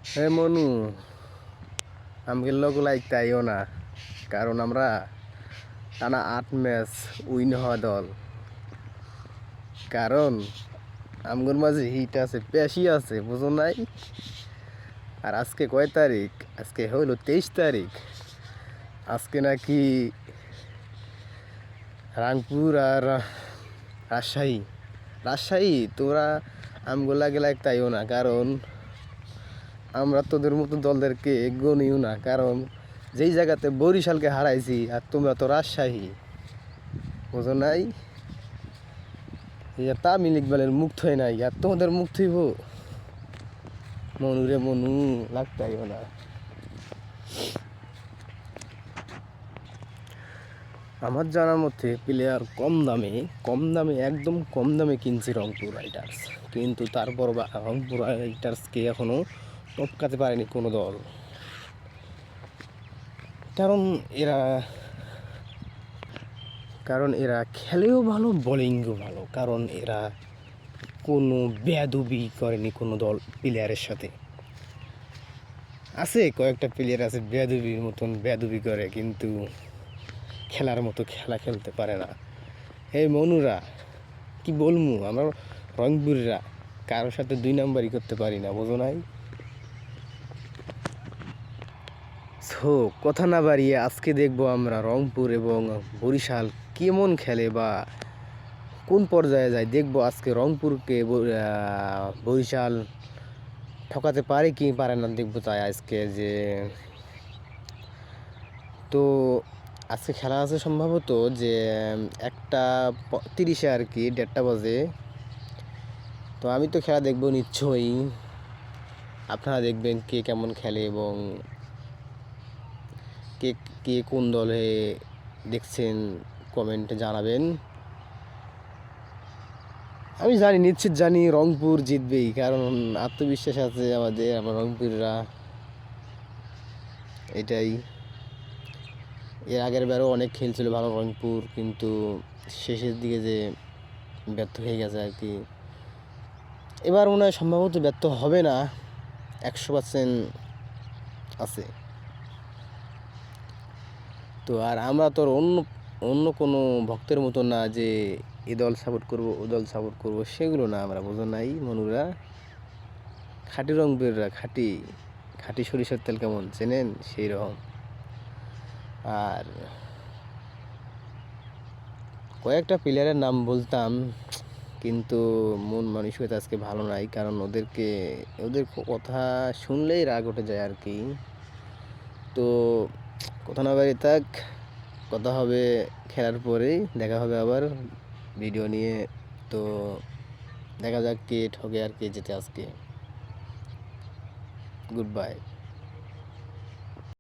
হে Manu, আমগের log like তাইও না, কারণ আমরা টানা 8 ম্যাচ উইন হওয়া দল। কারণ আমগর মাঝে হিট আছে, পেশি আছে, বুঝো নাই? আর আজকে কয় তারিখ? আজকে হইল 23 তারিখ। আজকে নাকি রাংপুর আর রাজশাহী রাজশাহী তোরা আমগো লাগে লাইক তাইও না, কারণ আমরা তোদের মতো দলদেরকে গনিও না। কারণ যেই জায়গাতে বরিশালকে হারাইছি আর তোমরা তো রাজশাহী, বুঝো নাই? তামিল ইকবালের মুক্ত হয় নাই আর তোমাদের মুক্ত হইব। মনু রে মনু, লাগতাইও না। আমার জানার মধ্যে প্লেয়ার কম দামে একদম কম দামে কিনছে রংপুর রাইডার্স, কিন্তু তারপর রংপুর রাইডার্সকে এখনো টপকাতে পারেনি কোনো দল। কারণ এরা কারণ এরা খেলেও ভালো, বোলিংও ভালো। কারণ এরা কোনো বেয়াদবি করেনি কোনো দল প্লেয়ারের সাথে। আছে কয়েকটা প্লেয়ার আছে বেয়াদবির মতন বেয়াদবি করে, কিন্তু খেলার মতো খেলা খেলতে পারে না। এই মনুরা কি বলমু, আমরা রংপুররা কারোর সাথে 2 নাম্বারই করতে পারি না, বোঝো নাই? সো কথা না বাড়িয়ে আজকে দেখবো আমরা রংপুর এবং বরিশাল কেমন খেলে বা কোন পর্যায়ে যায়। দেখবো আজকে রংপুরকে বরিশাল ঠকাতে পারে কি পারে না, দেখবো। তাই আজকে যে তো আজকে খেলা আছে সম্ভবত যে 1:30 আর কি, 1:30 বাজে। তো আমি তো খেলা দেখবো নিশ্চয়ই। আপনারা দেখবেন কে কেমন খেলে এবং কে কে কোন দলে দেখছেন, কমেন্টে জানাবেন। আমি জানি, নিশ্চিত জানি রংপুর জিতবেই, কারণ আত্মবিশ্বাস আছে আমাদের, আমরা রংপুররা। এটাই। এর আগের বারও অনেক খেলছিল ভালো রংপুর, কিন্তু শেষের দিকে যে ব্যর্থ হয়ে গেছে আর কি। এবার মনে হয় সম্ভবত ব্যর্থ হবে না, 100% আছে। তো আর আমরা তো অন্য অন্য কোনো ভক্তের মতো না যে এ দল সাপোর্ট করবো ও দল সাপোর্ট করবো, সেগুলো না আমরা, বোঝো নাই মনুরা? খাঁটি রংপুররা, খাঁটি খাঁটি সরিষার তেল কেমন চেনেন, সেই রকম। আর কয়েকটা প্লেয়ারের নাম বলতাম, কিন্তু মন মানসিকতা আজকে ভালো নাই, কারণ ওদের কথা শুনলেই রাগ উঠে যায় আর কি। তো কথা না বাড়ি থাক, কথা হবে খেলার পরেই, দেখা হবে আবার ভিডিও নিয়ে। তো দেখা যাক কে ঠকে আর কে জেতে আজকে। Good bye.